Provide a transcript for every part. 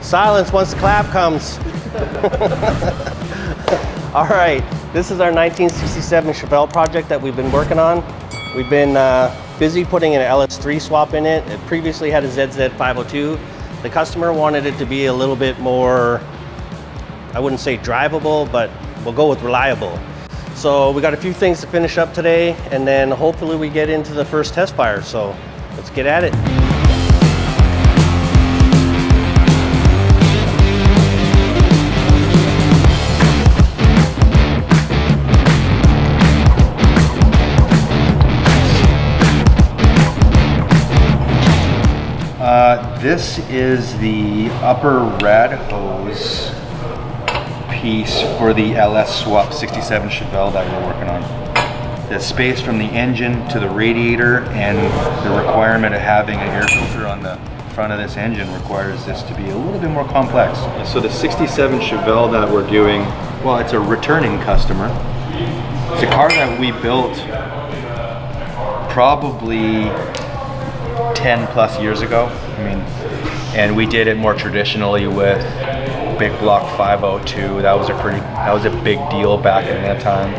Silence once the clap comes. All right, this is our 1967 Chevelle project that we've been working on. We've been busy putting an LS3 swap in it. It previously had a ZZ502. The customer wanted it to be a little bit more, I wouldn't say drivable, but we'll go with reliable. So we got a few things to finish up today, and then hopefully we get into the first test fire. So let's get at it. This is the upper rad hose piece for the LS Swap 67 Chevelle that we're working on. The space from the engine to the radiator and the requirement of having an air filter on the front of this engine requires this to be a little bit more complex. So the 67 Chevelle that we're doing, well, it's a returning customer. It's a car that we built probably 10 plus years ago. And we did it more traditionally with big block 502. That was a big deal back in that time.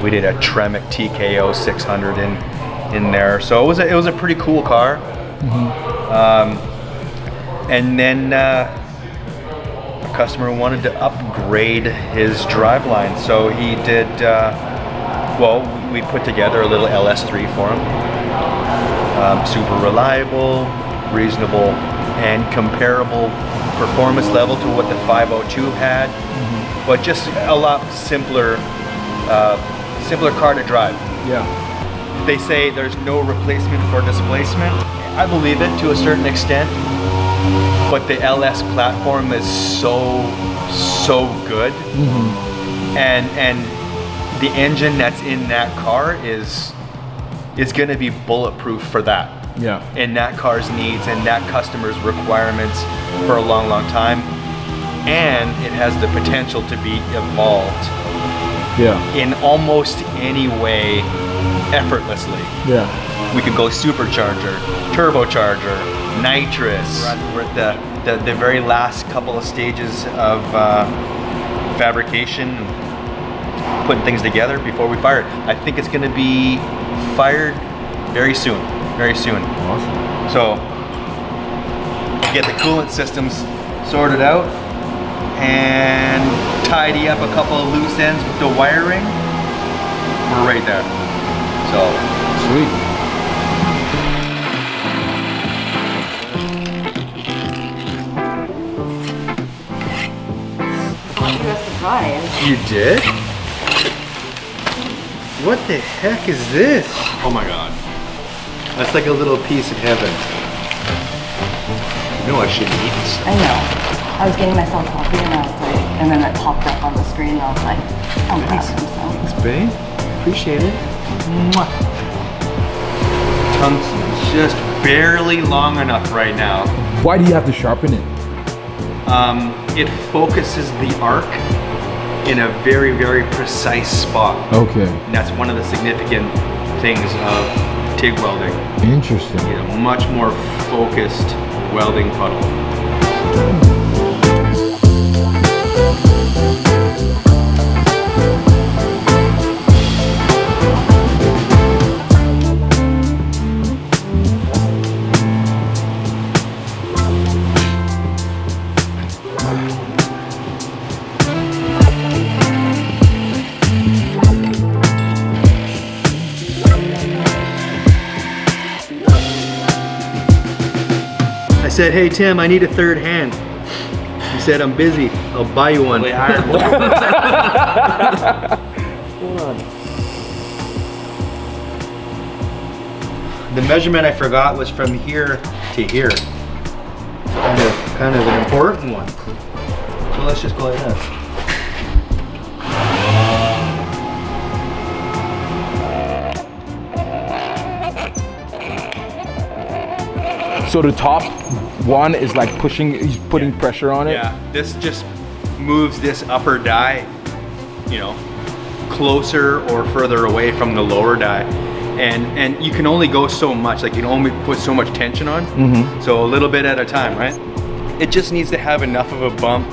We did a Tremec TKO 600 in there, so it was a pretty cool car. And then a customer wanted to upgrade his driveline, so he did. We put together a little LS3 for him. Super reliable, reasonable, and comparable performance level to what the 502 had, but just a lot simpler car to drive. Yeah. They say there's no replacement for displacement. I believe it to a certain extent, but the LS platform is so good, and the engine that's in that car is going to be bulletproof for that. Yeah. And that car's needs and that customer's requirements for a long, long time. And it has the potential to be evolved in almost any way effortlessly. Yeah. We could go supercharger, turbocharger, nitrous. We're at the very last couple of stages of fabrication, putting things together before we fire it. I think it's going to be fired very soon. Very soon. Awesome. So get the coolant systems sorted out and tidy up a couple of loose ends with the wiring. We're right there. So sweet. I want you a surprise. you did? What the heck is this? Oh my god. That's like a little piece of heaven. You know I shouldn't eat this stuff. I know. I was getting myself coffee and I was like, and then it popped up on the screen and I was like, I'm passing some. Thanks, babe. Appreciate it. Mwah. Tongue's just barely long enough right now. Why do you have to sharpen it? It focuses the arc in a very, very precise spot. Okay. And that's one of the significant things of TIG welding. Interesting. You know, much more focused welding puddle. I said, hey Tim, I need a third hand. He said, I'm busy. I'll buy you one. We hired one. The measurement I forgot was from here to here. Kind of an important one. So let's just go like this. So the top one is like pushing, he's putting pressure on it? Yeah, this just moves this upper die, you know, closer or further away from the lower die. and you can only go so much, like you can only put so much tension on. So a little bit at a time, right? It just needs to have enough of a bump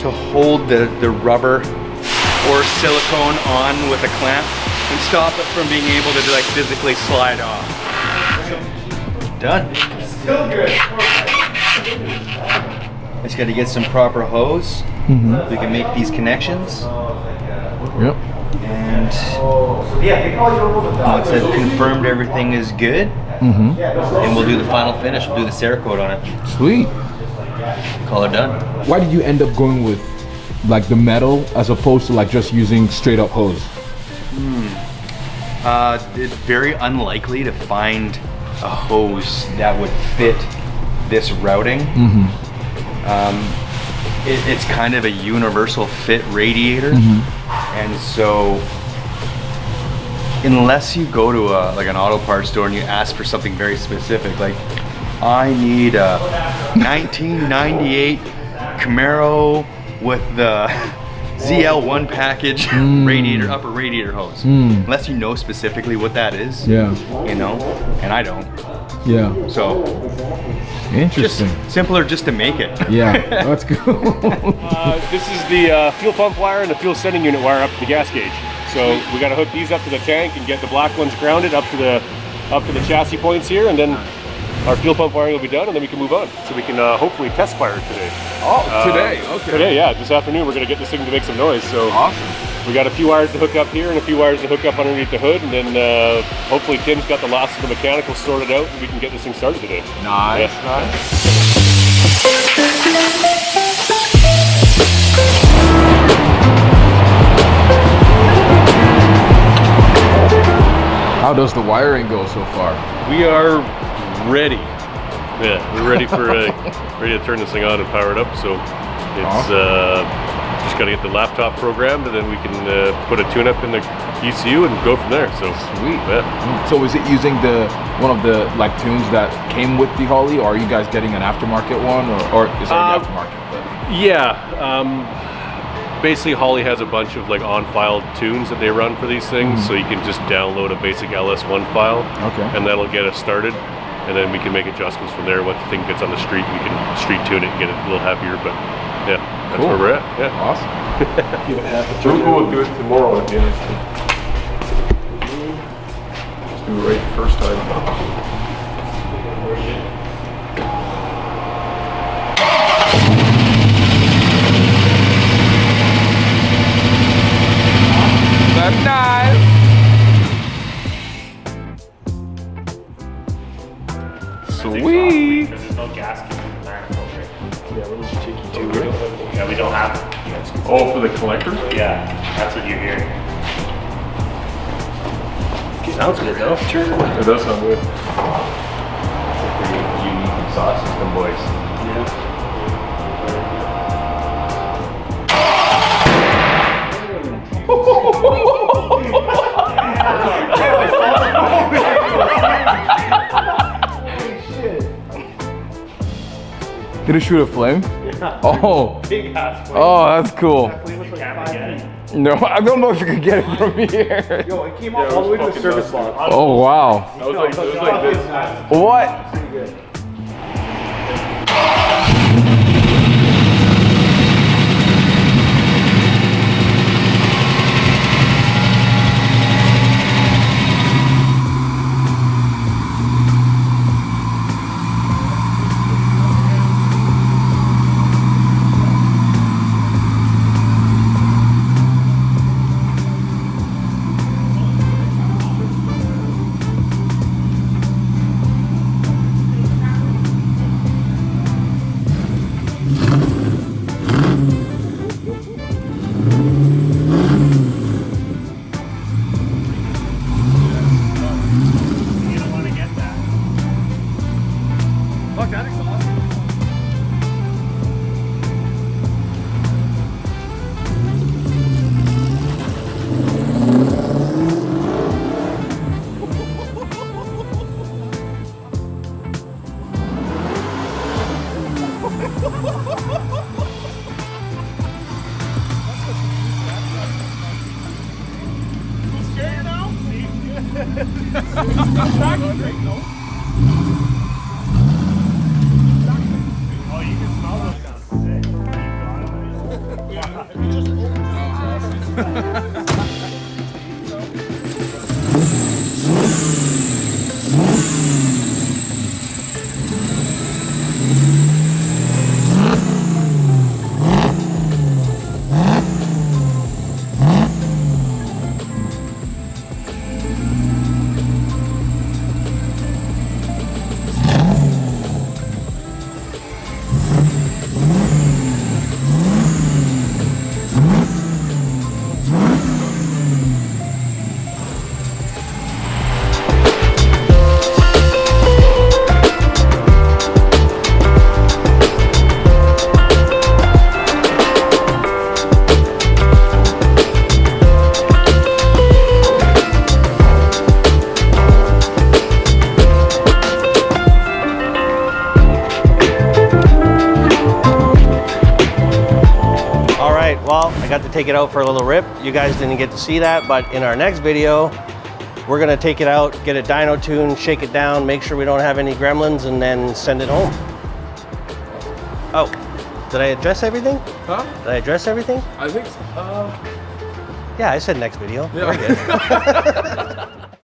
to hold the rubber or silicone on with a clamp and stop it from being able to like physically slide off. Done. Still good. Just got to get some proper hose. We can make these connections. Yep. And once I've confirmed everything is good, and we'll do the final finish. We'll do the Cerakote on it. Sweet. Call it done. Why did you end up going with like the metal as opposed to like just using straight up hose? It's very unlikely to find a hose that would fit this routing. It's kind of a universal fit radiator, and so unless you go to like an auto parts store and you ask for something very specific, like I need a 1998 Camaro with the ZL1 package radiator, upper radiator hose. Unless you know specifically what that is, you know, and I don't. So Interesting. just simpler just to make it. That's cool. This is the fuel pump wire and the fuel sending unit wire up to the gas gauge. So we got to hook these up to the tank and get the black ones grounded up to the chassis points here, and then our fuel pump wiring will be done, and then we can move on. So we can hopefully test fire it today. Today? Okay. Today, yeah. This afternoon we're going to get this thing to make some noise. So Awesome. we got a few wires to hook up here and a few wires to hook up underneath the hood, and then hopefully Tim's got the last of the mechanicals sorted out, and we can get this thing started today. Nice. How does the wiring go so far? We are ready. Yeah, we're ready for ready to turn this thing on and power it up. So it's just got to get the laptop programmed, and then we can put a tune-up in the ECU and go from there. So Sweet. Yeah. So is it using one of the like tunes that came with the Holly, or are you guys getting an aftermarket one, or is it already aftermarket? Yeah. Basically, Holly has a bunch of like on-file tunes that they run for these things, so you can just download a basic LS1 file, and that'll get us started, and then we can make adjustments from there. Once the thing gets on the street, we can street tune it and get it a little happier. But yeah, that's where we're at. Yeah. Awesome. We'll do it tomorrow at the end. Just do it right the first time. Nice. Sweet. There's no gasket in the back over it. Yeah, we're just cheeky too. Yeah, we don't have it. Oh, for the collector? Yeah, that's what you're hearing. Sounds good though. It does sound good. It's a pretty unique exhaust system, boys. Did it shoot a flame? Yeah. Oh. Big ass flame. Oh, that's cool. Can't get it. No, I don't know if you could get it from here. Yo, it came all the way to the service box. Oh wow. It was like this. What? Scared now? Oh, you can smell those Well, I got to take it out for a little rip. You guys didn't get to see that, but in our next video, we're gonna take it out, get it dyno tuned, shake it down, make sure we don't have any gremlins, and then send it home. Oh, did I address everything? Huh? Did I address everything? I think so. Yeah, I said next video. Yeah. We're good.